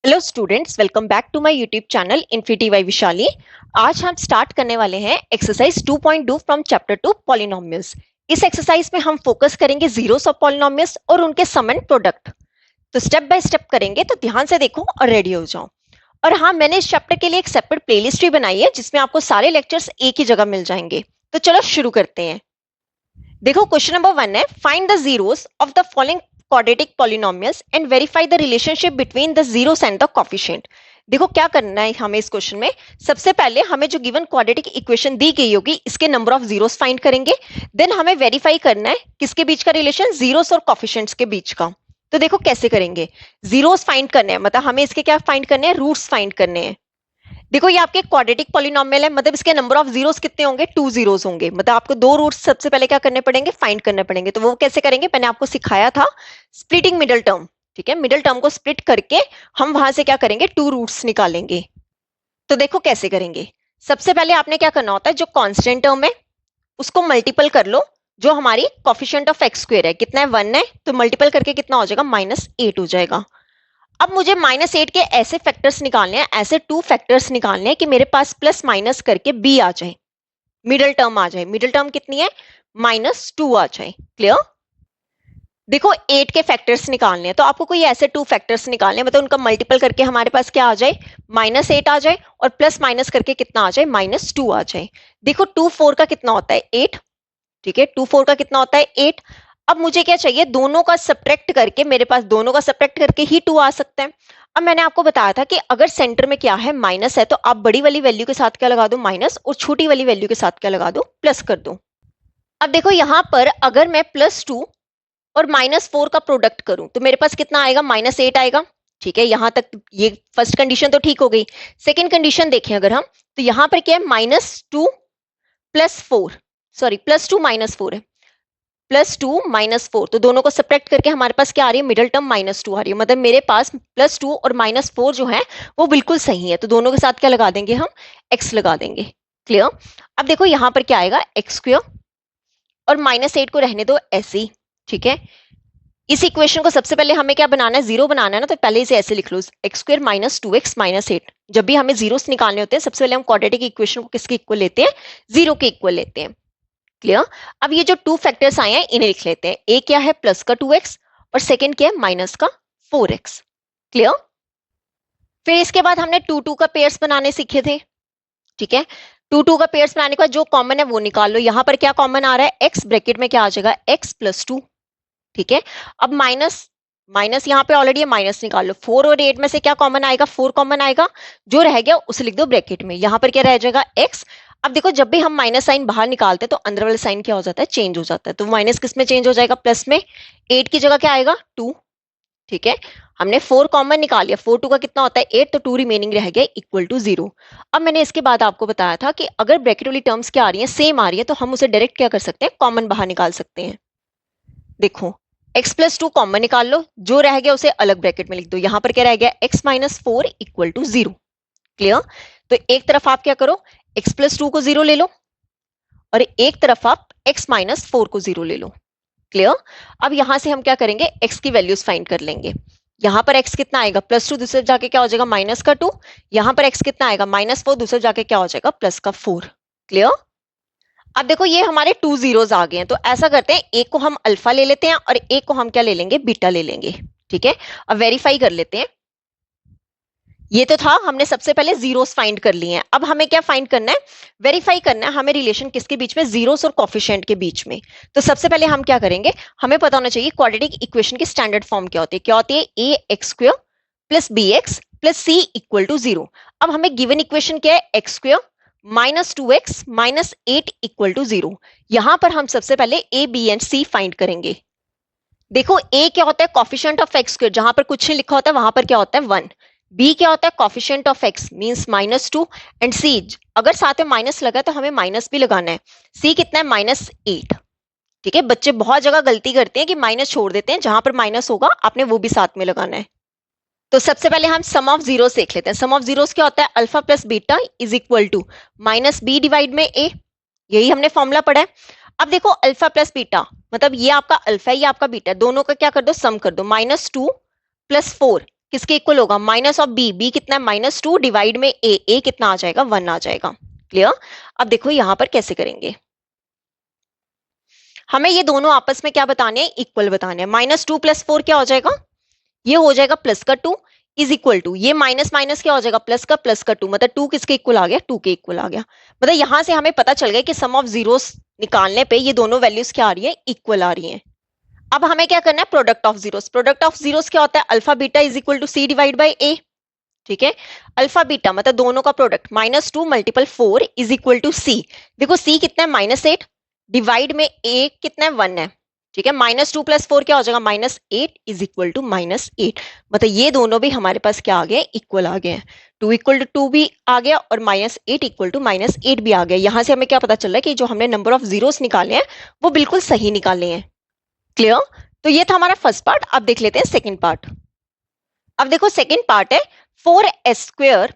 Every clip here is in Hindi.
Hello students, welcome back to my YouTube channel Infinity by Vishali. आज हम स्टार्ट करने वाले हैं एक्सरसाइज 2.2 फ्रॉम चैप्टर 2 पॉलिनोमियल्स। इस एक्सरसाइज में हम फोकस करेंगे जीरोस ऑफ पॉलिनोमियल्स और उनके सम एंड प्रोडक्ट। तो स्टेप बाय स्टेप करेंगे, तो ध्यान से देखो और रेडी हो जाओ। और हाँ, मैंने इस चैप्टर के लिए एक सेपरेट प्लेलिस्ट भी बनाई है जिसमें आपको सारे लेक्चर्स एक ही जगह मिल जाएंगे। तो चलो शुरू करते हैं। देखो, क्वेश्चन नंबर 1 है, find the zeros of the following quadratic polynomials and verify the relationship between the zeros and the coefficient। देखो क्या करना है हमें इस क्वेश्चन में। सबसे पहले हमें जो गिवन क्वाड्रेटिक इक्वेशन दी गई होगी इसके नंबर ऑफ जीरोस फाइंड करेंगे। देन हमें वेरीफाई करना है किसके बीच का रिलेशन, जीरोस और कॉफिशिएंट्स के बीच का। तो देखो कैसे करेंगे। जीरोस फाइंड करने हैं, मतलब हमें इसके क्या फाइंड करने हैं, रूट्स फाइंड करने हैं। देखो ये आपके क्वाड्रेटिक पॉलिनोमियल है, मतलब इसके नंबर ऑफ जीरोस कितने होंगे, 2 जीरोस होंगे। मतलब आपको दो रूट्स सबसे पहले क्या करने पड़ेंगे, फाइंड करने पड़ेंगे। तो वो कैसे करेंगे, मैंने आपको सिखाया था स्प्लिटिंग मिडिल टर्म। ठीक है, मिडिल टर्म को स्प्लिट करके हम वहां से क्या करेंगे, 2 रूट्स निकालेंगे। तो देखो कैसे करेंगे। सबसे पहले आपने क्या करना होता है, जो कांस्टेंट टर्म है उसको मल्टीपल कर लो। जो हमारी कोफिशिएंट ऑफ एक्स स्क्वायर है कितना है, 1 है, तो मल्टीपल करके कितना हो जाएगा, -8 हो जाएगा। अब मुझे -8 के ऐसे फैक्टर्स निकालने हैं, ऐसे 2 फैक्टर्स निकालने हैं कि मेरे पास प्लस माइनस करके b आ जाए, मिडिल टर्म आ जाए। मिडिल टर्म कितनी है, -2 आ जाए। क्लियर। देखो 8 के फैक्टर्स निकालने हैं, तो आपको कोई ऐसे 2 फैक्टर्स निकालने हैं, मतलब उनका मल्टीपल करके हमारे पास क्या आ जाए, -8 आ जाए, और प्लस माइनस करके कितना आ जाए, -2 आ जाए। देखो 2 4 का कितना होता है, 8। ठीक है, 2 4 का कितना होता है, 8। अब मुझे क्या चाहिए, दोनों का सब्ट्रैक्ट करके, मेरे पास दोनों का सब्ट्रैक्ट करके ही 2 आ सकता है। अब मैंने आपको बताया था कि अगर सेंटर में क्या है, माइनस है, तो आप बड़ी वाली वैल्यू के साथ क्या लगा दो, माइनस, और छोटी वाली वैल्यू के साथ क्या लगा दो, प्लस कर दो। अब देखो यहां पर अगर मैं +2 और -4 का प्रोडक्ट करूं तो मेरे पास कितना आएगा, -8 आएगा। ठीक है, यहां तक ये फर्स्ट कंडीशन तो ठीक हो गई। सेकेंड कंडीशन देखें अगर हम, तो यहां पर क्या है, -2 + 4, सॉरी +2 -4 है, +2 -4, तो दोनों को सब्ट्रैक्ट करके हमारे पास क्या आ रही है, मिडिल टर्म -2 आ रही है। मतलब मेरे पास +2 और -4 जो है वो बिल्कुल सही है, तो दोनों के साथ क्या लगा देंगे हम, x लगा देंगे। क्लियर। अब देखो यहां पर क्या आएगा, x² और -8 को रहने दो ऐसे ही। ठीक है, इस इक्वेशन को सबसे पहले हमें क्या बनाना है, जीरो बनाना है ना, तो पहले इसे ऐसे लिख लो, x² - 2x - 8। जब भी हमें जीरोस निकालने होते हैं सबसे पहले हम क्वाड्रेटिक इक्वेशन को किसके इक्वल लेते हैं, जीरो के इक्वल लेते हैं। क्लियर। अब ये जो 2 फैक्टर्स आए हैं इन्हें लिख लेते हैं। ए क्या है, प्लस का 2x, और सेकंड क्या है, माइनस का 4x। क्लियर। फिर इसके बाद हमने 2 2 का पेयर्स बनाने सीखे थे। ठीक है, 2 2 का पेयर्स बनाने के बाद जो कॉमन है वो निकाल लो। यहां पर क्या कॉमन आ रहा है, x, ब्रैकेट में क्या आ जाएगा, x + 2। ठीक है, अब माइनस माइनस यहाँ पे ऑलरेडी है, माइनस निकाल लो। 4 और 8 में से क्या कॉमन आएगा, 4 कॉमन आएगा, जो रह गया उसे लिख दो ब्रैकेट में। यहाँ पर क्या रह जाएगा, x। अब देखो जब भी हम माइनस साइन बाहर निकालते हैं तो अंदर वाला साइन क्या हो जाता है, चेंज हो जाता है। तो माइनस किस में चेंज हो जाएगा, प्लस में। 8 की जगह क्या आएगा, 2। ठीक है, हमने 4 कॉमन निकाल लिया, 4 2 का कितना होता है, 8, तो 2 रिमेनिंग रह गया इक्वल टू 0। अब मैंने इसके बाद आपको बताया था कि अगर ब्रैकेट वाली टर्म्स क्या आ रही है, सेम आ रही है, तो हम उसे डायरेक्ट क्या कर सकते हैं, कॉमन बाहर निकाल सकते हैं। देखो x + 2 कॉमन निकाल लो, जो रह गया उसे अलग ब्रैकेट में लिख दो। यहां पर क्या रह गया, x - 4 = 0। क्लियर। तो एक तरफ आप क्या करो, x + 2 को 0 ले लो, और एक तरफ आप x - 4 को 0 ले लो। क्लियर। अब यहां से हम क्या करेंगे, x की वैल्यूज फाइंड कर लेंगे। यहां पर x कितना आएगा, +2, दूसरे जाके क्या हो जाएगा, -2। यहां पर x कितना आएगा, -4, दूसरे जाके क्या हो जाएगा, +4। क्लियर। अब देखो ये हमारे 2 जीरोस आ गए हैं, तो ऐसा करते हैं, एक को हम अल्फा ले लेते हैं और एक को हम क्या ले लेंगे, बीटा ले लेंगे। ठीक है, अब वेरीफाई कर लेते हैं। ये तो था, हमने सबसे पहले जीरोस फाइंड कर लिए हैं। अब हमें क्या फाइंड करना है, वेरीफाई करना है हमें रिलेशन किसके बीच में, जीरोस और कोफिशिएंट के बीच में। तो सबसे पहले हम क्या करेंगे, हमें पता होना चाहिए क्वाड्रेटिक इक्वेशन की स्टैंडर्ड फॉर्म क्या होती है। क्या होती है, ax² + bx + c = 0। अब हमें गिवन इक्वेशन क्या है, x² - 2x - 8 = 0। यहां पर हम सबसे पहले a, b and c find करेंगे। देखो a क्या होता है, कॉफिशिएंट ऑफ x स्क्वायर, जहां पर कुछ नहीं लिखा होता है वहां पर क्या होता है, 1। b क्या होता है, coefficient of x means -2, and c अगर साथ में माइनस लगा तो हमें माइनस भी लगाना है। c कितना है, -8। ठीक है, बच्चे बहुत जगह गलती करते हैं कि माइनस छोड़ देते हैं, जहां पर माइनस होगा आपने वो भी साथ में लगाना है। तो सबसे पहले हम सम ऑफ जीरोस देख लेते हैं। सम ऑफ जीरोस क्या होता है, अल्फा + बीटा = -b डिवाइड में a। यही हमने फॉर्मूला पढ़ा है। अब देखो अल्फा + बीटा, मतलब ये आपका अल्फा है, ये आपका बीटा, दोनों का क्या कर दो, सम कर दो। -2 + 4 किसके इक्वल होगा, माइनस ऑफ बी, बी कितना है -2 डिवाइड में ए कितना आ जाएगा 1 आ जाएगा। क्लियर। अब देखो यहां पर कैसे करेंगे, हमें ये दोनों आपस में क्या बताने हैं, इक्वल बताने हैं। -2 + 4 क्या हो जाएगा, ये हो जाएगा प्लस का 2 इज इक्वल टू, ये माइनस माइनस क्या हो जाएगा, प्लस का 2, मतलब 2 किसके इक्वल आ गया, 2 के इक्वल आ गया। मतलब यहां से हमें पता चल गया कि सम ऑफ जीरोस निकालने पे ये दोनों वैल्यूज क्या आ रही है, इक्वल आ रही हैं। अब हमें क्या करना है, product of zeros. Product of zeros क्या होता है, alpha beta is equal to C divide by ए। ठीक है, अल्फा बीटा मतलब दोनों का product, -2 × 4 is equal to C. देखो सी कितना है -8 डिवाइड में ए कितना है 1 है। ठीक है, -2 + 4 क्या हो जाएगा, -8 इज इक्वल टू -8। मतलब ये दोनों भी हमारे पास क्या आ गए, इक्वल आ गए हैं। 2 = 2 भी आ गया और -8 = -8 भी आ गया। यहां से हमें क्या पता चल रहा है कि जो हमने नंबर ऑफ जीरोस निकाले हैं वो बिल्कुल सही निकाले हैं। क्लियर। तो ये था हमारा फर्स्ट पार्ट। अब देख लेते हैं सेकंड पार्ट। अब देखो सेकंड पार्ट है 4s²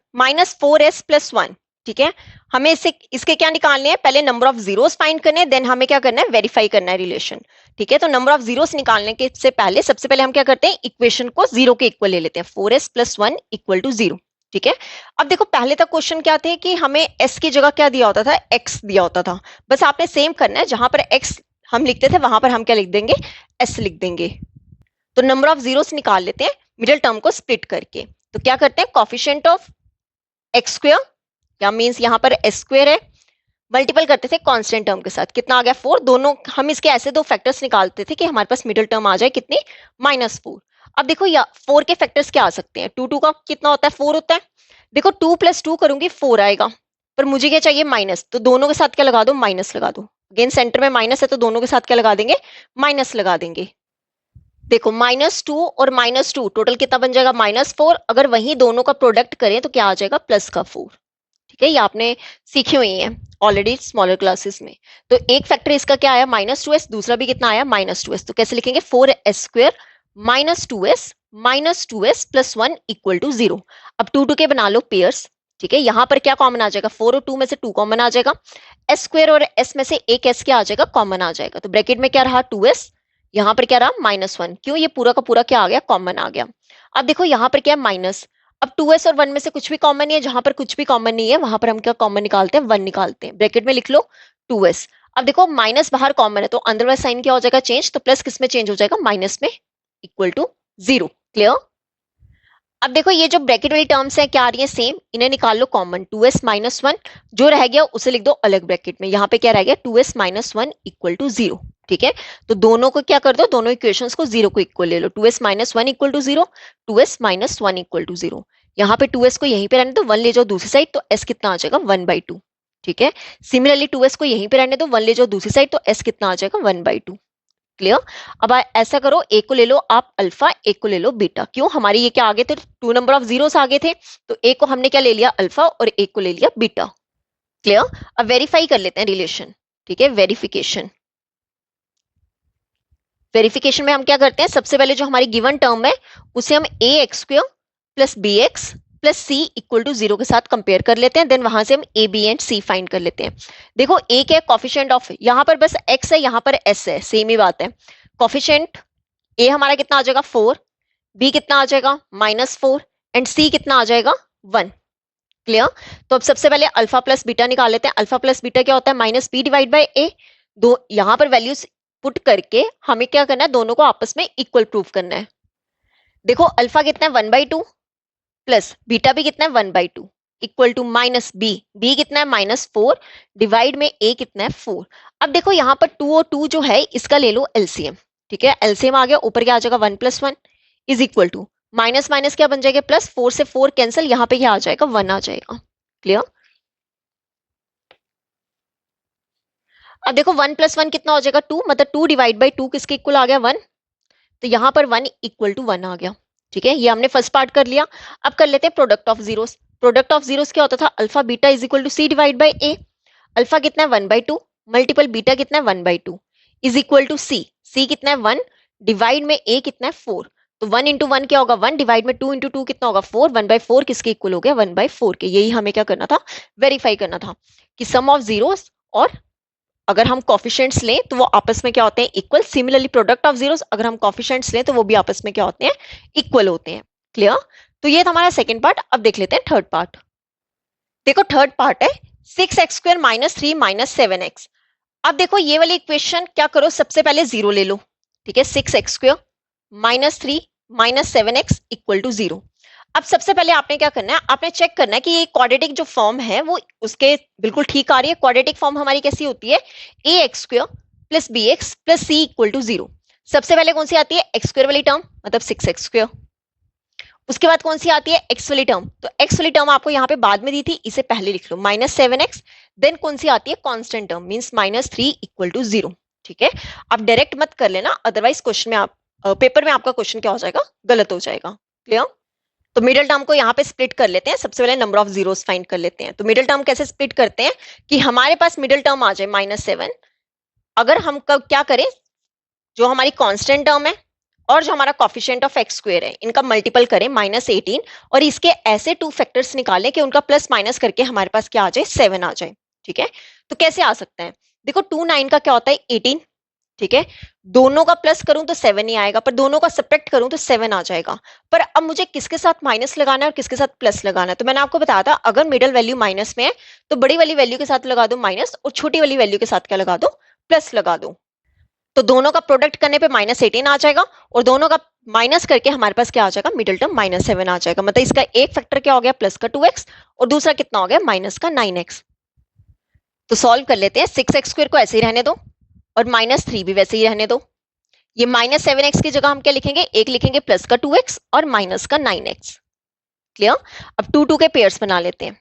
- 4s + 1। ठीक है, हमें इसके क्या निकालने हैं, पहले नंबर ऑफ जीरोस फाइंड करने हैं, देन हमें क्या करना है, वेरीफाई करना है रिलेशन। ठीक है, तो नंबर ऑफ जीरोस निकालने के से पहले सबसे पहले हम क्या करते हैं, इक्वेशन को जीरो के इक्वल ले लेते हैं, 4s + 1 = 0। ठीक है, अब देखो पहले तक क्वेश्चन क्या थे कि हमें s की जगह क्या दिया होता था, x दिया होता था। बस आपने सेम करना है, जहां पर x हम लिखते थे वहां पर हम क्या लिख देंगे, s लिख देंगे। तो नंबर ऑफ जीरोस निकाल लेते हैं मिडिल टर्म को स्प्लिट करके। तो क्या करते हैं, कॉफिशिएंट ऑफ x², क्या मींस यहां पर s² है, मल्टीपल करते थे कांस्टेंट टर्म के साथ, कितना आ गया 4। दोनों हम इसके ऐसे दो फैक्टर्स निकालते थे कि हमारे पास मिडिल टर्म आ जाए कितनी, -4। अब देखो 4 के फैक्टर्स क्या आ सकते हैं, 2 का कितना होता है, 4 होता है। देखो 2 + 2 करूंगी 4 आएगा, पर मुझे क्या चाहिए, माइनस, तो दोनों के साथ क्या लगा दो, माइनस लगा दो। अगेन सेंटर में माइनस है तो दोनों के साथ क्या लगा देंगे, माइनस लगा देंगे। देखो -2 और -2 टोटल कितना बन जाएगा, -4। अगर वही दोनों का प्रोडक्ट करें तो क्या आ जाएगा, +4। ठीक है, ये आपने सीखी हुई है ऑलरेडी स्मॉलर क्लासेस में। तो एक फैक्टर इसका क्या आया, -2s, दूसरा भी कितना आया, -2s। तो कैसे लिखेंगे, 4s² - 2s + 1 = 0। अब 2 के बना लो पेयर्स। ठीक है, यहां पर क्या कॉमन आ जाएगा, 4 और 2 में से 2 कॉमन आ जाएगा, s² और s में से एक s क्या आ जाएगा, कॉमन आ जाएगा। तो ब्रैकेट में क्या रहा, 2s, यहां पर क्या रहा, -1। क्यों, ये पूरा का पूरा क्या आ गया, कॉमन आ गया। अब देखो यहां पर क्या है, माइनस। अब 2s और 1 में से कुछ भी कॉमन नहीं है, जहां पर कुछ भी कॉमन नहीं है वहां पर हम क्या कॉमन निकालते हैं, 1 निकालते हैं। ब्रैकेट में लिख लो 2s। अब देखो माइनस बाहर कॉमन है तो अंदर वाला साइन क्या हो जाएगा, चेंज, तो प्लस किस में चेंज हो जाएगा, माइनस में, = 0। क्लियर। अब देखो ये जो ब्रैकेट वाली टर्म्स हैं क्या आ रही है, सेम, इन्हें निकाल लो कॉमन, 2s - 1 जो रह गया उसे लिख दो अलग ब्रैकेट में। यहाँ पे क्या रह गया, 2s - 1 = 0। ठीक है, तो दोनों को क्या कर दो, दोनों इक्वेशंस को 0 को इक्वल ले लो, 2s - 1 = 0, 2s - 1 = 0। यहाँ पे 2s को यहीं पे रहने दो, 1 ले जाओ दूसरी साइड तो s कितना आ जाएगा, 1/2। ठीक है, सिमिलरली 2s को यहीं पे रहने दो, 1 ले जाओ दूसरी साइड तो s कितना आ जाएगा, 1/2। क्लियर। अब ऐसा करो, एक को ले लो आप अल्फा, एक को ले लो बीटा। क्यों, हमारी ये क्या आगे थे, 2 नंबर ऑफ जीरोस आगे थे, तो एक को हमने क्या ले लिया, अल्फा, और एक को ले लिया बीटा। क्लियर। अब वेरीफाई कर लेते हैं रिलेशन। ठीक है, वेरिफिकेशन। वेरिफिकेशन में हम क्या करते हैं, सबसे पहले जो हमारी गिवन टर्म है उसे हम ax² + bx + c = 0 के साथ कंपेयर कर लेते हैं। देन वहां से हम a, b and c find कर लेते हैं। देखो a क्या है, कॉफिशिएंट ऑफ, यहाँ पर बस x है, यहाँ पर s है, सेम ही बात है। कॉफिशिएंट a हमारा कितना आ जाएगा, 4, b कितना आ जाएगा, -4, एंड c कितना आ जाएगा, 1। क्लियर। तो अब सबसे पहले अल्फा प्लस बीटा निकाल लेते हैं। अल्फा प्लस बीटा क्या होता है, -b / a। दो यहां पर वैल्यूज पुट करके हमें क्या करना है, दोनों को आपस में इक्वल प्रूफ करना है। देखो अल्फा कितना है, 1/2, प्लस बीटा भी कितना है, 1/2, इक्वल टू -b, b कितना है, -4, डिवाइड में a कितना है, 4। अब देखो यहाँ पर 2 और 2 जो है इसका ले लो एलसीएम। ठीक है, एलसीएम आ गया, ऊपर क्या आ जाएगा, 1 + 1 is equal to minus minus क्या बन जाएगा, प्लस, 4 से 4 कैंसिल, यहाँ पे क्या आ जाएगा, 1 आ जाएगा। क्लियर। अब देखो 1 + 1 कितना हो जाएगा, 2, मतलब 2 डिवाइड बाई 2 किसके इक्वल आ गया, 1। तो यहाँ पर 1 = 1 आ गया। ठीक है, ये हमने फर्स्ट पार्ट कर लिया। अब कर लेते हैं product of zeros. Product of zeros क्या होता था, alpha beta is equal to C divide by A. Alpha कितना है, 1/2, मल्टीपल बीटा कितना है, 1/2 is equal to C. C कितना है, 1, डिवाइड में ए कितना है, 4। तो 1 × 1 क्या होगा, 1, डिवाइड में 2 × 2 कितना होगा, 4, 1/4 किसके इक्वल हो गया, 1/4 के। यही हमें क्या करना था, वेरीफाई करना था कि सम ऑफ जीरोस और अगर हम कॉफिशिएंट्स लें तो वो आपस में क्या होते हैं, equal. Similarly product of zeros अगर हम कॉफिशिएंट्स लें तो वो भी आपस में क्या होते हैं, इक्वल होते हैं। क्लियर? तो ये था हमारा सेकेंड पार्ट। अब देख लेते हैं थर्ड पार्ट। देखो थर्ड पार्ट है 6x² माइनस 3 माइनस 7x। अब देखो ये वाली इक्वेशन क्या करो, सबसे पहले जीरो ले लो। ठीक है, 6x² minus 3 minus 7x equal to 0। अब सबसे पहले आपने क्या करना है, आपने चेक करना है कि ये क्वाड्रेटिक जो फॉर्म है वो उसके बिल्कुल ठीक आ रही है। क्वाड्रेटिक फॉर्म हमारी कैसी होती है, ax² plus bx plus c equal to 0। सबसे पहले कौन सी आती है, x² वाली टर्म, मतलब 6x²। उसके बाद कौन सी आती है, x वाली टर्म। तो x वाली टर्म आपको यहाँ पे बाद में दी थी, इसे पहले लिख लो, माइनस 7x। देन कौन सी आती है, constant term, means minus 3 equal to 0। ठीक है, आप डायरेक्ट मत कर लेना, अदरवाइज क्वेश्चन में आप पेपर में आपका क्वेश्चन क्या हो जाएगा, गलत हो जाएगा। क्लियर? तो मिडिल टर्म को यहाँ पे स्प्लिट कर लेते हैं। सबसे पहले नंबर ऑफ जीरोस फाइंड कर लेते हैं। तो मिडिल टर्म कैसे स्प्लिट करते हैं कि हमारे पास मिडिल टर्म आ जाए -7। अगर हम क्या करें, जो हमारी कांस्टेंट टर्म है और जो हमारा कॉफिशिएंट ऑफ x² है, इनका मल्टीपल करें -18 और इसके ऐसे टू फैक्टर्स निकालें कि उनका प्लस माइनस करके हमारे पास क्या आ जाए, 7 आ जाए। ठीक है, तो कैसे आ सकता है, देखो 2 9 का क्या होता है, 18। ठीक है, दोनों का प्लस करूं तो 7 ही आएगा, पर दोनों का सब्ट्रैक्ट करूं तो 7 आ जाएगा। पर अब मुझे किसके साथ माइनस लगाना है और किसके साथ प्लस लगाना है, तो मैंने आपको बताया था अगर मिडिल वैल्यू माइनस में है तो बड़ी वाली वैल्यू के साथ लगा दो माइनस और छोटी वाली वैल्यू के साथ क्या लगा दो, प्लस लगा दो। तो दोनों का प्रोडक्ट करने पे -18 आ जाएगा और दोनों का माइनस करके हमारे पास क्या आ जाएगा, मिडिल टर्म -7 आ जाएगा। मतलब इसका एक फैक्टर क्या हो गया, प्लस का 2x और दूसरा कितना हो गया, माइनस का 9x। तो सॉल्व कर लेते हैं। 6x² को ऐसे ही रहने दो और -3 भी वैसे ही रहने दो। ये -7x की जगह हम क्या लिखेंगे, एक लिखेंगे प्लस का 2x और माइनस का 9x। क्लियर? अब 2 2 के पेयर्स बना लेते हैं।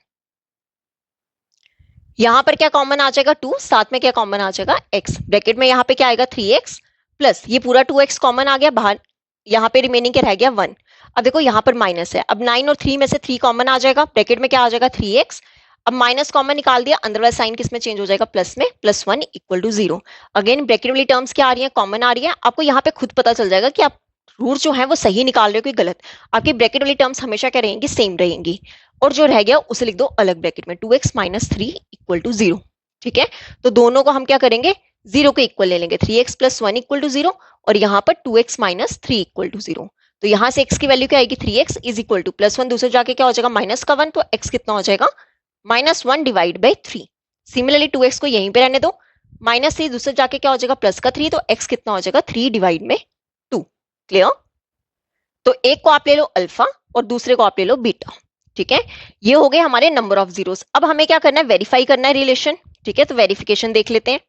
यहां पर क्या कॉमन आ जाएगा, 2, साथ में क्या कॉमन आ जाएगा, x। ब्रैकेट में यहां पे क्या आएगा, 3x प्लस ये पूरा 2x कॉमन आ गया बाहर, यहां पे रिमेनिंग क्या रह गया, 1। अब देखो यहां पर माइनस है, अब 9 और 3 में से 3 कॉमन आ जाएगा, ब्रैकेट में क्या आ जाएगा, 3x। अब माइनस कॉमन निकाल दिया, अंदर वाला साइन किस में चेंज हो जाएगा, प्लस में, +1 इक्वल टू 0। अगेन ब्रैकेट वाली टर्म्स क्या आ रही है, कॉमन आ रही है। आपको यहाँ पे खुद पता चल जाएगा कि आप रूट जो है वो सही निकाल रहे हो कि गलत। आपकी ब्रैकेट वाली टर्म्स हमेशा क्या रहेंगी, सेम रहेंगी। और जो रह गया उसे लिख दो अलग ब्रैकेट में, 2x माइनस 3 इक्वल टू 0। ठीक है, तो दोनों को हम क्या करेंगे, 0 के इक्वल ले लेंगे, 3x प्लस 1 इक्वल टू 0 और यहाँ पर 2x माइनस 3 इक्वल टू 0। तो यहाँ से x की वैल्यू क्या आएगी, 3x इज इक्वल टू +1, दूसरे जाके क्या हो जाएगा, माइनस का 1, तो x कितना हो जाएगा, -1 डिवाइड बाई 3। सिमिलरली 2x को यहीं पे रहने दो, -3 दूसरे जाके क्या हो जाएगा, प्लस का 3, तो x कितना हो जाएगा, 3 डिवाइड में 2। क्लियर? तो एक को आप ले लो अल्फा और दूसरे को आप ले लो बीटा। ठीक है, ये हो गए हमारे नंबर ऑफ जीरोस। अब हमें क्या करना है, वेरीफाई करना है रिलेशन। ठीक है, तो वेरिफिकेशन देख लेते हैं।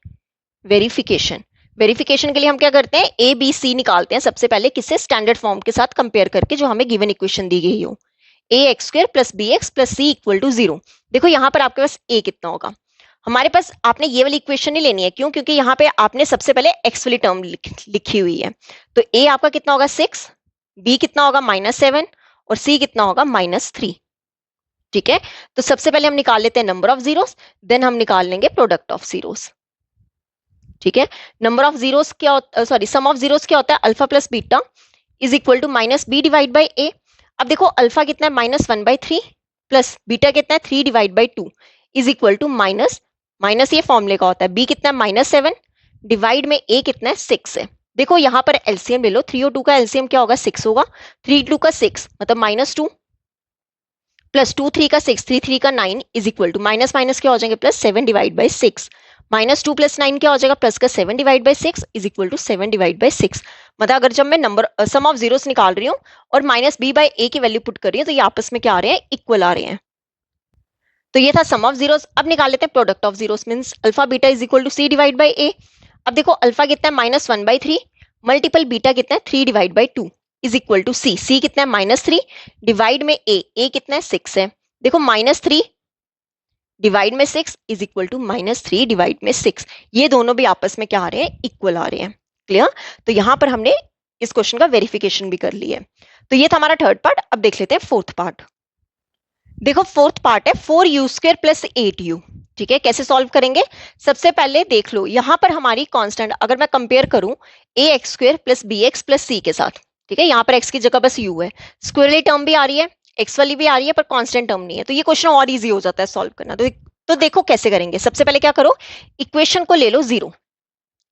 वेरिफिकेशन के लिए हम क्या करते हैं, ए बी सी निकालते हैं सबसे पहले, किससे, स्टैंडर्ड फॉर्म के साथ कंपेयर करके जो हमें गिवन इक्वेशन दी गई हो, ax² plus bx plus c equal to 0। देखो यहाँ पर आपके पास a कितना होगा, हमारे पास आपने ये वाली इक्वेशन नहीं लेनी है, क्यों, क्योंकि यहाँ पे आपने सबसे पहले x वाली टर्म लिखी हुई है। तो a आपका कितना होगा 6, b कितना होगा -7 और c कितना होगा -3। ठीक है, तो सबसे पहले हम निकाल लेते हैं नंबर ऑफ जीरोस, देन हम निकाल लेंगे प्रोडक्ट ऑफ जीरोस। ठीक है, नंबर ऑफ जीरोस क्या, सॉरी सम ऑफ जीरोस क्या होता है, alpha plus beta is equal to -b divide by a। अब देखो अल्फा कितना है, -1/3 प्लस बीटा कितना है, 3 divide by 2 is equal to minus, ये फॉर्मूले का होता है, b कितना है -7 डिवाइड में a कितना है 6 है। देखो यहाँ पर एलसीएम ले लो, 3 और 2 का एलसीएम क्या होगा, 6 होगा। 3 2 का 6 मतलब -2 प्लस 2 3 का 6, 3 3 का 9 is equal to minus minus क्या हो जाएंगे, +7 डिवाइड बाई 6। -2 प्लस 9 क्या हो जाएगा, प्लस का 7 divide by 6 is equal to 7 divide by 6। मतलब अगर जब मैं नंबर सम ऑफ जीरोस निकाल रही हूँ और -b बाई a की वैल्यू पुट कर रही हूँ तो ये आपस में क्या आ रहे हैं, इक्वल आ रहे हैं। तो ये था सम ऑफ जीरोस। अब निकाल लेते हैं product of zeros, means alpha beta is equal to c divide by a। अब देखो अल्फा कितना है, -1/3 मल्टीपल बीटा कितना है, 3 divide by 2 is equal to c कितना है, -3 डिवाइड में a कितना है, 6 है। देखो -3 डिवाइड में 6 इज इक्वल टू -3 डिवाइड में 6, ये दोनों भी आपस में क्या आ रहे हैं, इक्वल आ रहे हैं। क्लियर? तो यहां पर हमने इस क्वेश्चन का वेरिफिकेशन भी कर लिया है। तो ये था हमारा थर्ड पार्ट। अब देख लेते हैं फोर्थ पार्ट। देखो फोर्थ पार्ट है 4u² प्लस 8u। ठीक है, कैसे सॉल्व करेंगे, सबसे पहले देख लो यहां पर हमारी कांस्टेंट अगर मैं कंपेयर करूं ax² plus bx plus c के साथ, ठीक है, यहाँ पर x की जगह बस u है, स्क्वायरली टर्म भी आ रही है, x वाली भी आ रही है, पर कांस्टेंट टर्म नहीं है, तो ये क्वेश्चन और इजी हो जाता है सॉल्व करना। तो देखो कैसे करेंगे, सबसे पहले क्या करो, इक्वेशन को ले लो 0।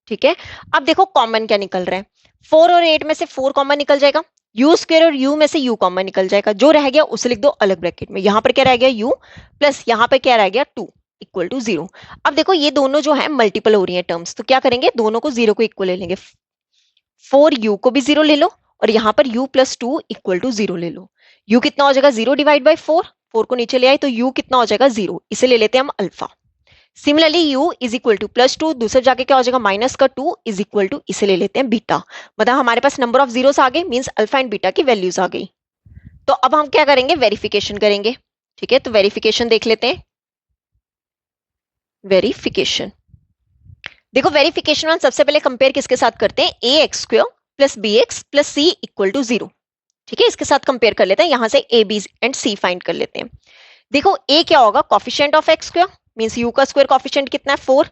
ठीक है, अब देखो कॉमन क्या निकल रहा है, 4 और 8 में से 4 कॉमन निकल जाएगा, यू स्क्वायर और यू में से यू कॉमन निकल जाएगा, जो रह गया उसे लिख दो अलग ब्रैकेट में। यहाँ पर क्या रह गया यू प्लस यहाँ पे क्या रह गया 2 इक्वल टू 0। अब देखो ये दोनों जो है मल्टीपल हो रही है टर्म्स, तो क्या करेंगे दोनों को 0 को इक्वल ले लेंगे। 4u को भी 0 ले लो और यहाँ पर u प्लस 2 इक्वल टू 0 ले लो। u कितना हो जाएगा 0 डिवाइड बाई 4, 4 को नीचे ले आए तो u कितना हो जाएगा 0, इसे ले लेते हैं हम alpha. Similarly u is equal two plus 2, दूसरे जाके क्या हो जाएगा माइनस का 2 इज इक्वल टू, इसे ले लेते हैं बीटा। मतलब हमारे पास नंबर ऑफ जीरोस आ गए, मींस अल्फा एंड बीटा की वैल्यूज आ गई। तो अब हम क्या करेंगे वेरिफिकेशन करेंगे। ठीक है, तो वेरिफिकेशन देख लेते हैं। वेरिफिकेशन देखो, वेरिफिकेशन हम सबसे पहले कंपेयर किसके साथ करते हैं, ए x square plus B x plus C equal to 0। ठीक है, इसके साथ कंपेयर कर लेते हैं, यहां से a b and c find कर लेते हैं। देखो ए क्या होगा coefficient of x square, means u का स्क्वायर कॉफिशिएंट कितना है 4।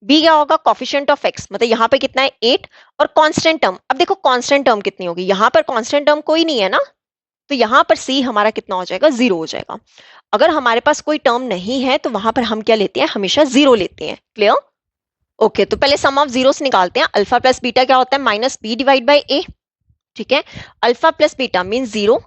बी क्या होगा कॉफिशिएंट ऑफ एक्स, मतलब यहाँ पे कितना है 8। और कांस्टेंट टर्म, अब देखो कांस्टेंट टर्म कितनी होगी, यहाँ पर कांस्टेंट टर्म कोई नहीं है ना, तो यहाँ पर सी हमारा कितना हो जाएगा 0 हो जाएगा। अगर हमारे पास कोई टर्म नहीं है तो वहां पर हम क्या लेते हैं, हमेशा 0 लेते हैं। क्लियर? ओके, तो पहले सम ऑफ जीरोस निकालते हैं। अल्फा प्लस बीटा क्या होता है माइनस बी डिवाइड बाई ए। ठीक है, alpha plus beta mean 0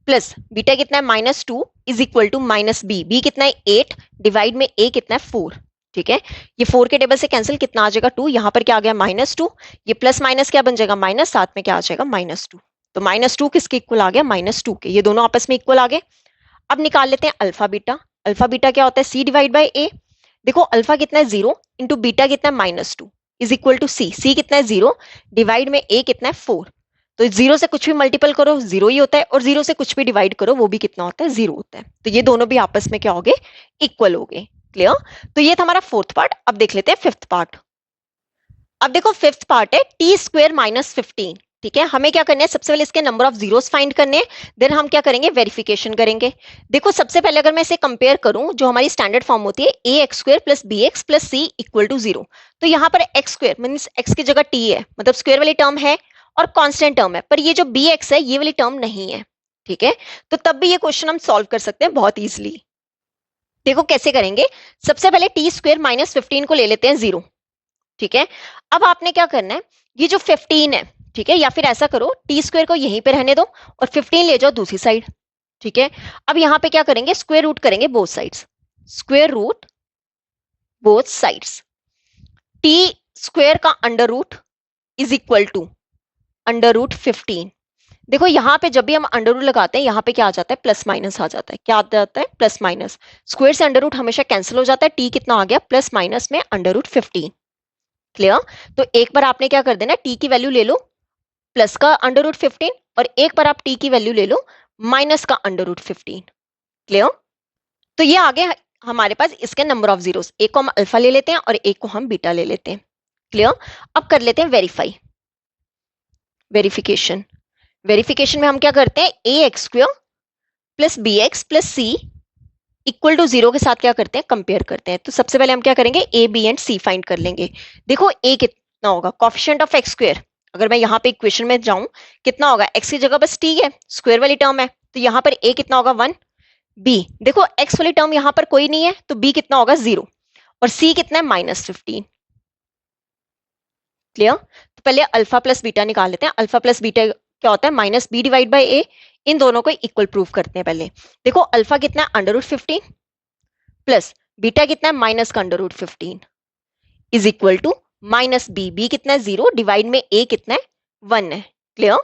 plus beta कितना है -2 is equal to minus b, b कितना है 8 डिवाइड में ए कितना है 4। ठीक है, ये 4 के टेबल से कैंसिल, कितना आ जाएगा 2, यहाँ पर क्या आ गया -2, ये प्लस माइनस क्या बन जाएगा माइनस, साथ में क्या आ जाएगा -2। तो -2 किसके इक्वल आ गया -2 के, ये दोनों आपस में इक्वल आ गए। अब निकाल लेते हैं अल्फा बीटा। अल्फा बीटा क्या होता है सी डिवाइड बाई ए। देखो अल्फा कितना है 0 इंटू बीटा कितना है -2 is equal to C, C कितना है 0 डिवाइड में ए कितना है 4। तो 0 से कुछ भी मल्टीपल करो 0 ही होता है, और 0 से कुछ भी डिवाइड करो वो भी कितना होता है 0 होता है। तो ये दोनों भी आपस में क्या हो गए, इक्वल हो गए। क्लियर? तो ये था हमारा फोर्थ पार्ट। अब देख लेते हैं फिफ्थ पार्ट। अब देखो फिफ्थ पार्ट है टी स्क्वेयर माइनस 15। ठीक है, हमें क्या करना है, सबसे पहले इसके नंबर ऑफ जीरोस फाइंड करने हैं, देन हम क्या करेंगे वेरिफिकेशन करेंगे। देखो सबसे पहले अगर मैं इसे कंपेयर करूं, जो हमारी स्टैंडर्ड फॉर्म होती है A X square plus B x plus C equal to 0, तो यहाँ पर एक्स स्क्वेयर मीन्स एक्स की जगह टी है, मतलब स्क्वेयर वाली टर्म है और कांस्टेंट टर्म है, पर ये जो बी एक्स है ये वाली टर्म नहीं है। ठीक है, तो तब भी ये क्वेश्चन हम सॉल्व कर सकते हैं बहुत ईजिली। देखो कैसे करेंगे, सबसे पहले टी स्क्वेयर माइनस 15 को ले लेते हैं 0। ठीक है, अब आपने क्या करना है, ये जो 15 है, ठीक है, या फिर ऐसा करो टी स्क्वायर को यहीं पे रहने दो और 15 ले जाओ दूसरी साइड। ठीक है, अब यहां पे क्या करेंगे स्क्वायर रूट करेंगे both sides, square root both sides. T square का under root is equal to under root 15। देखो यहाँ पे जब भी हम अंडर रूट लगाते हैं यहाँ पे क्या आ जाता है प्लस माइनस आ जाता है, क्या आ जाता है प्लस माइनस, स्क्वायर से अंडर रूट हमेशा कैंसिल हो जाता है, टी कितना आ गया प्लस माइनस में अंडर रूट 15। क्लियर? तो एक बार आपने क्या कर देना, टी की वैल्यू ले लो प्लस का अंडर रूट 15 और एक बार आप टी की वैल्यू ले लो माइनस का अंडर रूट 15। क्लियर? तो ये आ गया हमारे पास इसके नंबर ऑफ जीरोस, एक को हम अल्फा ले लेते हैं और एक को हम बीटा ले लेते हैं। क्लियर? अब कर लेते हैं वेरीफाई, वेरिफिकेशन। वेरिफिकेशन में हम क्या करते हैं ए x square plus B x plus C equal to 0 के साथ क्या करते हैं कंपेयर करते हैं। तो सबसे पहले हम क्या करेंगे a b and c find कर लेंगे। देखो ए कितना होगा कॉफिशिएंट ऑफ एक्स स्क्वायर, अगर मैं यहाँ पे इक्वेशन में जाऊं कितना होगा, एक्स की जगह बस टी है स्क्वायर वाली टर्म है, तो यहाँ पर ए कितना होगा 1। बी देखो एक्स वाली टर्म यहाँ पर कोई नहीं है तो बी कितना होगा 0 और सी कितना है -15। क्लियर? तो पहले अल्फा प्लस बीटा निकाल लेते हैं। अल्फा प्लस बीटा क्या होता है माइनस बी डिवाइड बाई ए, इन दोनों को इक्वल प्रूफ करते हैं। पहले देखो अल्फा कितना है अंडर रूट 15 प्लस बीटा कितना है माइनस का under root 15 is equal to minus b, b कितना है 0 डिवाइड में ए कितना है 1 है। क्लियर?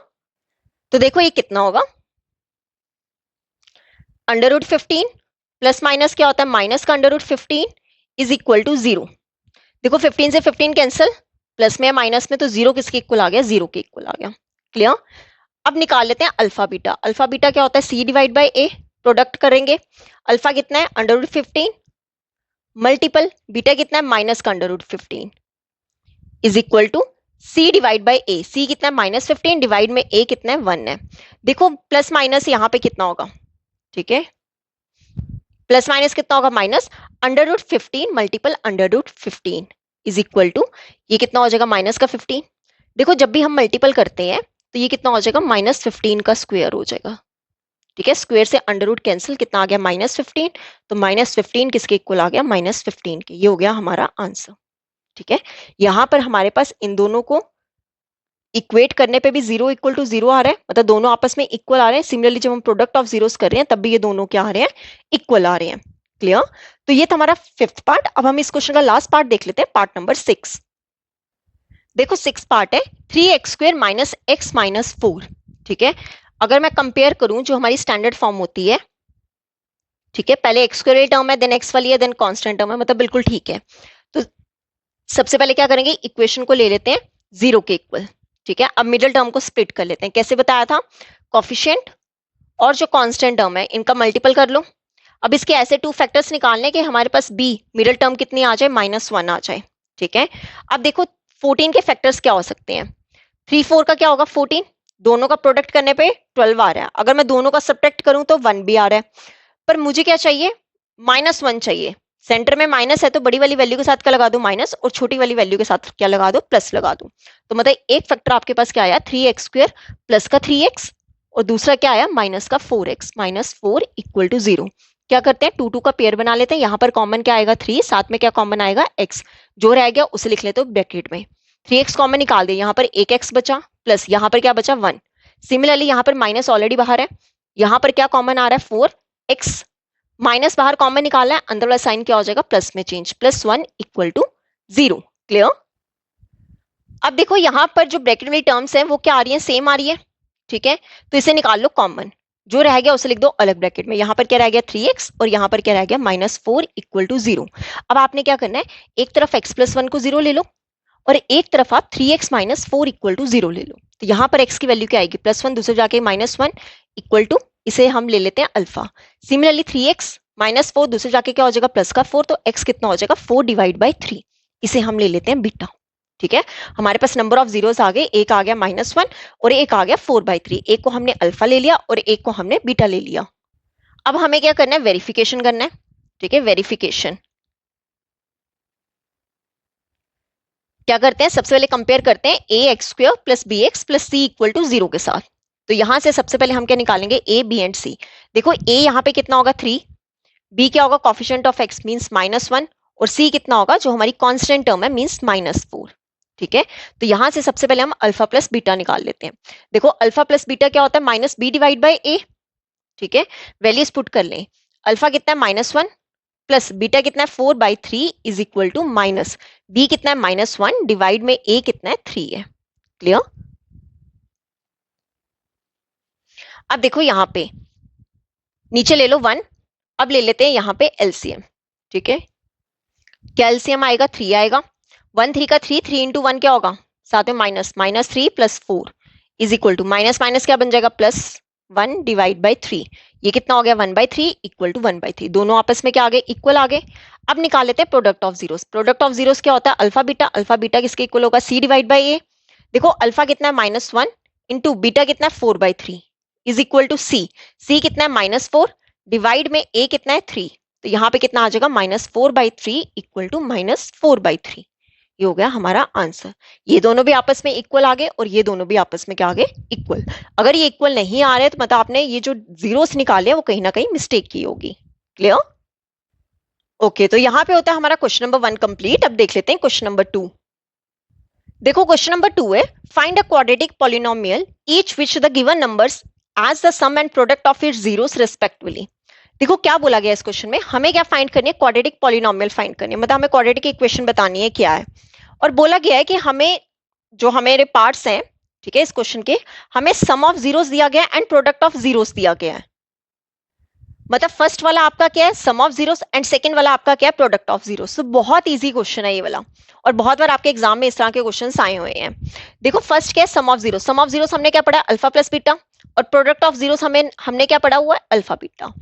तो देखो ये कितना होगा अंडर रूट 15 प्लस माइनस क्या होता है माइनस का under root 15 is equal to 0। देखो 15 से 15 कैंसिल, प्लस में माइनस में, तो 0 किसके इक्वल आ गया 0 के इक्वल आ गया। क्लियर? अब निकाल लेते हैं अल्फा बीटा। अल्फा बीटा क्या होता है सी डिवाइड बाई ए, प्रोडक्ट करेंगे। अल्फा कितना है अंडर रूट 15 मल्टीपल बीटा कितना है माइनस का under root 15 is equal to C divide by a, c कितना है -15 डिवाइड में ए कितना है 1 है। देखो प्लस माइनस यहाँ पे कितना होगा, ठीक है, प्लस माइनस कितना होगा minus under root 15 multiple under root 15 is equal to ये कितना हो जाएगा माइनस का 15। देखो जब भी हम मल्टीपल करते हैं तो ये कितना हो जाएगा -15 का स्क्वायर हो जाएगा। ठीक है, स्क्वायर से अंडर रूट कैंसिल, कितना आ गया -15, तो -15 किसके इक्वल आ गया -15 के। ये हो गया हमारा आंसर। ठीक है, यहां पर हमारे पास इन दोनों को इक्वेट करने पे भी 0 इक्वल टू 0 आ रहा है, मतलब दोनों आपस में इक्वल आ रहे हैं। सिमिलरली जब हम प्रोडक्ट ऑफ जीरोस कर रहे हैं तब भी ये दोनों क्या आ रहे हैं, इक्वल आ रहे हैं। क्लियर? तो ये था हमारा फिफ्थ पार्ट। अब हम इस क्वेश्चन का लास्ट पार्ट देख लेते हैं, पार्ट नंबर 6। देखो 6 पार्ट है, 3x² माइनस एक्स माइनस 4। ठीक है, अगर मैं कंपेयर करूं जो हमारी स्टैंडर्ड फॉर्म होती है, ठीक है, पहले x² वाली टर्म है, देन x वाली है, देन कांस्टेंट टर्म है, मतलब बिल्कुल ठीक है। तो सबसे पहले क्या करेंगे, इक्वेशन को ले लेते हैं 0 के इक्वल। ठीक है, अब मिडिल टर्म को स्प्लिट कर लेते हैं। कैसे बताया था, कोफिशिएंट और जो कांस्टेंट टर्म है इनका मल्टीपल कर लो। अब इसके ऐसे 2 फैक्टर्स निकालने के हमारे पास b मिडिल टर्म कितनी आ जाए, -1 आ जाए। ठीक है, अब देखो 14 के फैक्टर्स क्या हो सकते हैं, 3 4 का क्या होगा 14, दोनों का प्रोडक्ट करने पे 12 आ रहा है। अगर मैं दोनों का सब्ट्रैक्ट करूं तो 1 भी आ रहा है, पर मुझे क्या चाहिए, -1 चाहिए। सेंटर में माइनस है तो बड़ी वाली वैल्यू के साथ क्या लगा दो, माइनस, और छोटी वाली वैल्यू के साथ क्या लगा दो, प्लस लगा दो। तो मतलब एक फैक्टर आपके पास क्या आया, 3x² प्लस का 3x, और दूसरा क्या आया, माइनस का 4x, -4 इक्वल टू 0। क्या करते हैं, 2 2 का पेयर बना लेते हैं। यहाँ पर कॉमन क्या आएगा, 3, साथ में क्या कॉमन आएगा, x, जो रह गया उसे लिख लेते हो ब्रैकेट में। 3x कॉमन निकाल दे, यहाँ पर एक x बचा, प्लस यहाँ पर क्या बचा, 1। सिमिलरली यहाँ पर माइनस ऑलरेडी बाहर है, यहाँ पर क्या कॉमन आ रहा है, 4x, माइनस बाहर कॉमन निकालना है, अंदर वाला साइन क्या हो जाएगा, प्लस में चेंज, +1 इक्वल टू 0। क्लियर? अब देखो यहाँ पर जो ब्रैकेट वाली टर्म्स हैं वो क्या आ रही है, सेम आ रही है। ठीक है, तो इसे निकाल लो कॉमन, जो रह गया उसे लिख दो अलग ब्रैकेट में। यहाँ पर क्या रह गया, 3x, और यहाँ पर क्या रह गया, -4 इक्वल टू 0। अब आपने क्या करना है, एक तरफ x+1 को 0 ले लो, और एक तरफ आप 3x - 4 इक्वल टू 0 ले लो। तो यहाँ पर x की वैल्यू क्या आएगी, +1, दूसरे जाके -1 इक्वल टू, इसे हम ले लेते हैं अल्फा। सिमिलरली 3x - 4 दूसरे जाके क्या हो जाएगा, प्लस का 4, तो x कितना हो जाएगा, 4 डिवाइड बाई 3, इसे हम ले लेते हैं बीटा। ठीक है, हमारे पास नंबर ऑफ जीरोस आ गए, एक आ गया -1 और एक आ गया 4/3। एक को हमने अल्फा ले लिया और एक को हमने बीटा ले लिया। अब हमें क्या करना है, वेरिफिकेशन करना है। ठीक है, वेरिफिकेशन क्या करते हैं, सबसे पहले कंपेयर करते हैं ax² + bx + c equal to 0 के साथ। तो यहां से सबसे पहले हम क्या निकालेंगे, a b एंड c। देखो a यहाँ पे कितना होगा, 3, b क्या होगा, कोफिशिएंट ऑफ x मींस -1, और c कितना होगा, जो हमारी कांस्टेंट टर्म है, मींस -4। ठीक है, तो यहां से सबसे पहले हम अल्फा प्लस बीटा निकाल लेते हैं। देखो अल्फा प्लस बीटा क्या होता है, -b डिवाइड बाई a। ठीक है, वैल्यूज पुट कर लें, अल्फा कितना है, -1, प्लस बीटा कितना है, 4/3 is equal to minus b कितना है, -1 डिवाइड में a कितना है, 3 है। क्लियर? अब देखो यहाँ पे नीचे ले लो 1, अब ले लेते हैं यहाँ पे एलसीएम। ठीक है, क्या एलसीएम आएगा, 3 आएगा, 1 3 का 3, 3 इंटू 1 क्या होगा, साथ में -3 + 4 is equal to, minus minus क्या बन जाएगा, +1 डिवाइड बाई 3। ये कितना हो गया, 1/3 इक्वल टू 1/3, दोनों आपस में क्या आ गए, इक्वल आ गए। अब निकाल लेते हैं product of zeros. Product of zeros क्या होता है, अल्फा बीटा। अल्फा बीटा किसके इक्वल होगा, c डिवाइड बाई a। देखो अल्फा कितना है, -1 इंटू बीटा कितना है, 4/3 is equal to c। c कितना है, -4 डिवाइड में a कितना है, 3। तो यहाँ पे कितना आ जाएगा, -4/3 इक्वल टू -4/3। ये हो गया हमारा आंसर। ये दोनों भी आपस में इक्वल आ गए और ये दोनों भी आपस में क्या आ गए, इक्वल। अगर ये इक्वल नहीं आ रहे तो मतलब आपने ये जो जीरोस निकाले वो कहीं ना कहीं मिस्टेक की होगी। क्लियर? ओके, तो यहाँ पे होता है हमारा क्वेश्चन नंबर 1 कंप्लीट। अब देख लेते हैं क्वेश्चन नंबर 2। देखो क्वेश्चन नंबर 2 है, find a quadratic polynomial each which the given numbers as the sum and product of its zeros respectively. देखो क्या बोला गया इस क्वेश्चन में, हमें क्या फाइंड करनी है, क्वाड्रेटिक पॉलिनोमियल फाइंड करनी है, मतलब हमें क्वाड्रेटिक इक्वेशन बतानी है क्या है। और बोला गया है कि हमें जो हमारे पार्ट्स हैं, ठीक है, इस क्वेश्चन के, हमें सम ऑफ जीरोस दिया गया एंड प्रोडक्ट ऑफ जीरोस दिया गया है। मतलब फर्स्ट वाला आपका क्या है, sum of zeros, and second वाला आपका क्या है, प्रोडक्ट ऑफ जीरोस। तो बहुत इजी क्वेश्चन है ये वाला, और बहुत बार आपके एग्जाम में इस तरह के क्वेश्चंस आए हुए हैं। देखो फर्स्ट क्या है, sum of zeros. Sum of zeros हमने क्या पढ़ा, अल्फा प्लस बीटा, और प्रोडक्ट ऑफ जीरोस हमने क्या पढ़ा हुआ है, अल्फा बीटा।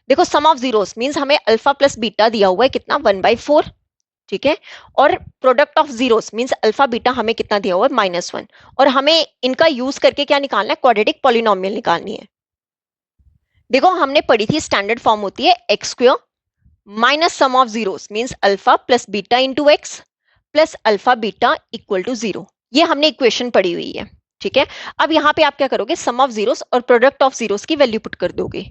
देखो सम ऑफ जीरोस मींस हमें अल्फा प्लस बीटा दिया हुआ है कितना, 1/4। ठीक है, और product of zeros means alpha beta हमें कितना दिया हुआ है, -1। और हमें इनका यूज करके क्या निकालना है, क्वाड्रेटिक पॉलिनोमियल निकालनी है। देखो हमने पढ़ी थी, स्टैंडर्ड फॉर्म होती है x² minus sum of zeros means alpha plus beta into x plus alpha beta equal to 0। ये हमने इक्वेशन पढ़ी हुई है। ठीक है, अब यहाँ पे आप क्या करोगे, सम ऑफ जीरोस और प्रोडक्ट ऑफ जीरोस की वैल्यू पुट कर दोगे।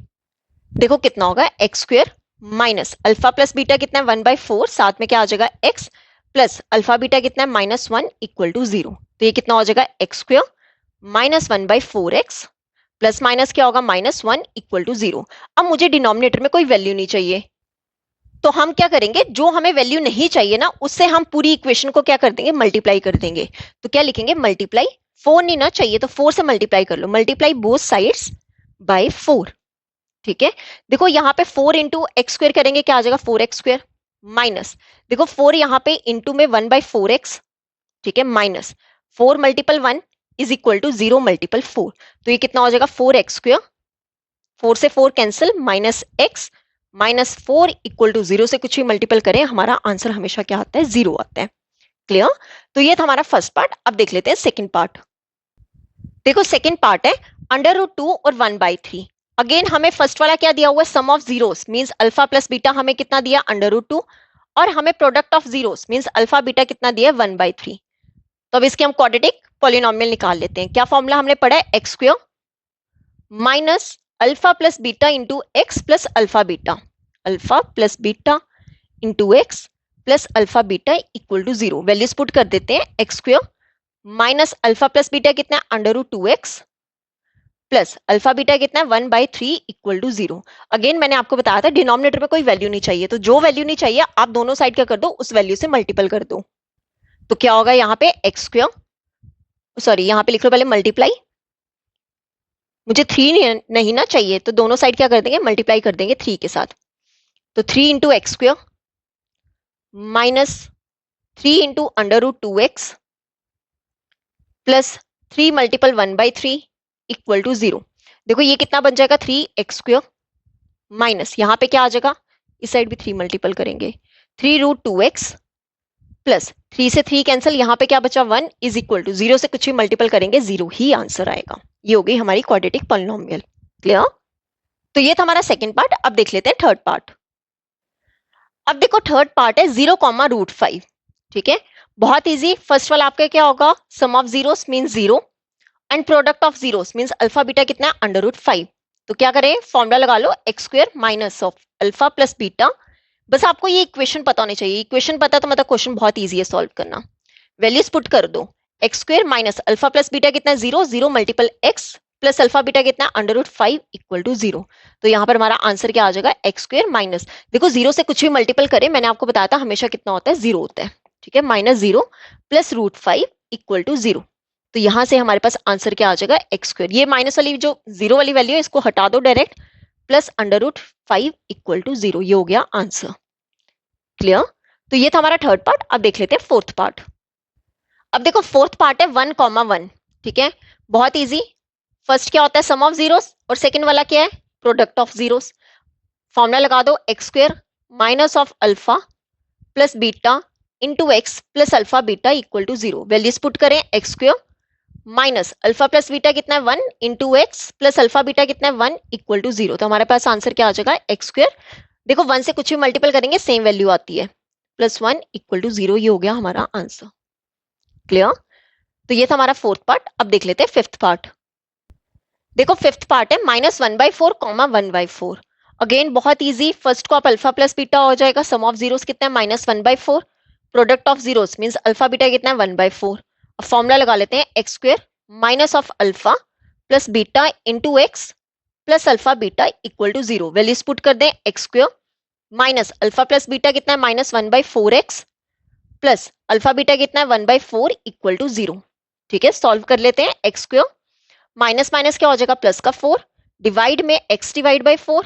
देखो कितना होगा, x² minus alpha plus beta कितना है, 1/4, साथ में क्या आ जाएगा x, प्लस अल्फा बीटा कितना है, -1 इक्वल टू 0। तो ये कितना हो जाएगा, x² minus 1/4x plus minus क्या होगा -1 इक्वल टू 0। अब मुझे डिनोमिनेटर में कोई वैल्यू नहीं चाहिए, तो हम क्या करेंगे, जो हमें वैल्यू नहीं चाहिए ना उससे हम पूरी इक्वेशन को क्या कर देंगे, मल्टीप्लाई कर देंगे। तो क्या लिखेंगे, मल्टीप्लाई, 4 नहीं ना चाहिए तो 4 से मल्टीप्लाई कर लो, मल्टीप्लाई बोथ साइड्स बाय 4। ठीक है, देखो यहाँ पे 4 इंटू एक्स स्क्वायर करेंगे क्या आ जाएगा, 4x² माइनस, देखो 4 यहाँ पे इंटू में 1/4x, ठीक है, minus 4 multiple 1 is equal to 0 multiple 4, तो ये कितना हो जाएगा 4x², 4 से 4 cancel, minus x minus 4 equal to 0 से कुछ भी मल्टीपल करें हमारा आंसर हमेशा क्या आता है, 0 आता है। क्लियर, तो ये था हमारा फर्स्ट पार्ट। अब देख लेते हैं सेकंड पार्ट। देखो सेकंड पार्ट है √2 और 1/3। अगेन हमें फर्स्ट वाला क्या दिया हुआ है, sum of zeros means alpha plus beta हमें कितना दिया, √2, और हमें product of zeros means alpha beta कितना दिया, 1/3। तो अब इसके हम क्वाड्रेटिक पॉलिनोमियल निकाल लेते हैं। क्या फॉर्मूला हमने पढ़ा है, x² minus alpha plus beta into x plus alpha beta, alpha plus beta into x plus alpha beta equal to 0। Values put कर देते हैं, x² minus alpha plus beta कितना है, √2x प्लस अल्फा बीटा कितना है, 1/3 इक्वल टू 0। अगेन मैंने आपको बताया था डिनोमिनेटर में कोई वैल्यू नहीं चाहिए, तो जो वैल्यू नहीं चाहिए आप दोनों साइड क्या कर दो, उस वैल्यू से मल्टीपल कर दो। तो क्या होगा यहाँ पे x², सॉरी यहाँ पे लिख लो पहले मल्टीप्लाई, मुझे 3 नहीं ना चाहिए तो दोनों साइड क्या कर देंगे, मल्टीप्लाई कर देंगे 3 के साथ। तो 3 into x² minus 3 into √2x plus 3 multiple 1/3 equal to 0। देखो ये कितना बन जाएगा, 3x² माइनस यहाँ पे क्या आ जाएगा, इस साइड भी 3 मल्टीपल करेंगे, 3√2x प्लस 3 से 3 कैंसिल, यहाँ पे क्या बचा, 1 इज इक्वल टू 0 से कुछ भी मल्टीपल करेंगे 0 ही आंसर आएगा। ये हो गई हमारी क्वाड्रेटिक पॉलिनोमियल। क्लियर, तो ये था हमारा सेकंड पार्ट। अब देख लेते हैं थर्ड पार्ट। अब देखो थर्ड पार्ट है 0,√5। ठीक है, बहुत इजी। फर्स्ट वाला आपका क्या होगा, sum of zeros means 0 and product of zeros means alpha beta कितना है, √5। तो क्या करें, फॉर्मूला लगा लो, x² minus of alpha plus beta. बस आपको ये इक्वेशन पता होनी चाहिए, इक्वेशन पता तो मतलब क्वेश्चन बहुत इजी है सॉल्व करना। वैल्यूज पुट कर दो, x² minus alpha plus beta कितना है, 0, 0 multiple x plus alpha beta कितना है, √5 इक्वल टू 0। तो यहाँ पर हमारा आंसर क्या आ जाएगा, x² माइनस, देखो 0 से कुछ भी मल्टीपल करें, मैंने आपको बताया था हमेशा कितना होता है, 0 होता है। ठीक है, -0 प्लस √5 इक्वल टू 0। तो यहां से हमारे पास आंसर क्या आ जाएगा, x²। ये माइनस वाली जो 0 वाली वैल्यू है इसको हटा दो डायरेक्ट, प्लस √5 इक्वल टू 0। ये हो गया आंसर। क्लियर, तो ये था हमारा थर्ड पार्ट। अब देख लेते हैं फोर्थ पार्ट। अब देखो फोर्थ पार्ट है 1,1। ठीक है, बहुत इजी। फर्स्ट क्या होता है, सम ऑफ जीरोस, और सेकंड वाला क्या है, प्रोडक्ट ऑफ जीरोस। फॉर्मूला लगा दो, x² minus of alpha plus beta into x plus alpha beta equal to 0। Values put करें, x² minus alpha plus beta कितना है, 1 into x plus alpha beta कितना है, 1 इक्वल टू 0। तो हमारे पास आंसर क्या आ जाएगा, x²। देखो 1 से कुछ भी मल्टीपल करेंगे सेम वैल्यू आती है, +1 इक्वल टू 0। ये हो गया हमारा आंसर। क्लियर, तो ये था हमारा फोर्थ पार्ट। अब देख लेते हैं फिफ्थ पार्ट। देखो फिफ्थ पार्ट है -1/4, 1/4। अगेन बहुत इजी। फर्स्ट को आप अल्फा प्लस बीटा हो जाएगा, सम ऑफ जीरोस कितना है, -1/4, product of zeros means alpha beta कितना है, 1/4। अब फॉर्मूला लगा लेते हैं, x² minus of alpha plus beta into x plus alpha beta equal to 0। Values put कर दें, x² minus alpha plus beta कितना है, -1/4x प्लस अल्फा बीटा कितना है, 1/4 इक्वल टू 0। ठीक है, सॉल्व कर लेते हैं। x² माइनस माइनस क्या हो जाएगा, प्लस का 4 डिवाइड में x divide by 4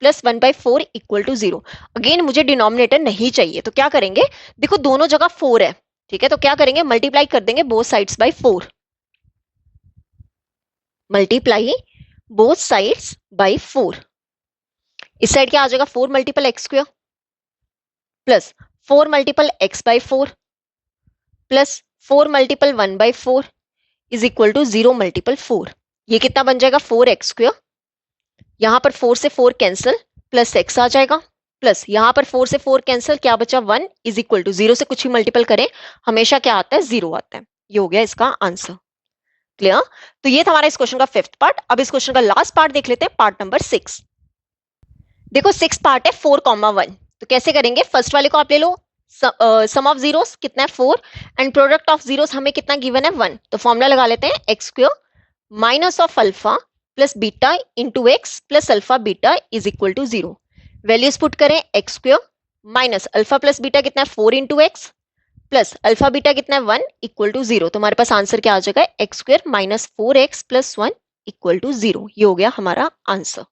plus 1/4 equal to 0। Again मुझे डिनोमिनेटर नहीं चाहिए तो क्या करेंगे, देखो दोनों जगह 4 है। ठीक है, तो क्या करेंगे, मल्टीप्लाई कर देंगे both sides by 4। Multiply both sides by 4। इस साइड क्या आ जाएगा, 4 multiple x² plus 4 multiple x by 4 plus 4 multiple 1/4 is equal to 0 multiple 4। ये कितना बन जाएगा, 4x²। यहां पर 4 से 4 कैंसिल, प्लस x आ जाएगा, प्लस यहां पर 4 से 4 कैंसिल, क्या बचा, 1 इज इक्वल टू 0 से कुछ भी मल्टीपल करें हमेशा क्या आता है, 0 आता है। ये हो गया इसका आंसर। क्लियर, तो ये था हमारा इस क्वेश्चन का फिफ्थ पार्ट। अब इस क्वेश्चन का लास्ट पार्ट देख लेते हैं, पार्ट नंबर 6। देखो 6 पार्ट है 4,1। तो कैसे करेंगे, फर्स्ट वाले को आप ले लो, सम ऑफ जीरोस कितना है, 4 एंड प्रोडक्ट ऑफ जीरोस हमें कितना गिवन है, 1। तो फॉर्मूला लगा लेते हैं, x² minus of alpha plus beta into x plus alpha beta is equal to 0। Values put करें, x square minus alpha plus beta कितना है 4 into x plus alpha beta कितना है 1 इक्वल टू 0। तो हमारे पास आंसर क्या आ जाएगा, x square minus 4x plus 1 equal to 0। ये हो गया हमारा आंसर।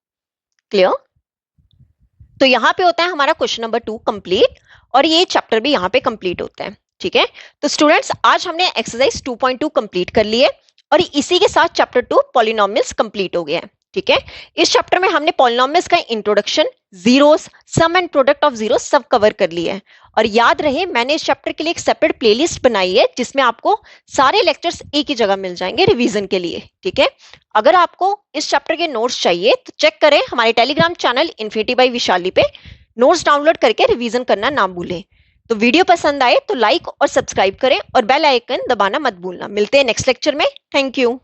क्लियर? तो यहाँ पे होता है हमारा क्वेश्चन नंबर 2 कंप्लीट, और ये चैप्टर भी यहाँ पे कंप्लीट होता है। ठीक है, तो स्टूडेंट्स आज हमने एक्सरसाइज 2.2 कंप्लीट कर ली है, और इसी के साथ चैप्टर 2 पॉलिनोमियल्स कंप्लीट हो गया है। ठीक है, इस चैप्टर में हमने पॉलिनोमियल्स का introduction, zeros, sum and product of zero सब कवर कर लिया है। और याद रहे मैंने इस चैप्टर के लिए एक सेपरेट प्लेलिस्ट बनाई है जिसमें आपको सारे लेक्चर्स एक ही जगह मिल जाएंगे रिवीजन के लिए। ठीक है, अगर आपको इस चैप्टर के नोट्स चाहिए तो चेक करें हमारे Telegram channel Infinity by Vishali पे, नोट्स डाउनलोड करके रिवीजन करना ना भूलें। तो वीडियो पसंद आए तो लाइक और सब्सक्राइब करें और बेल आइकन दबाना मत भूलना। मिलते हैं नेक्स्ट लेक्चर में। Thank you.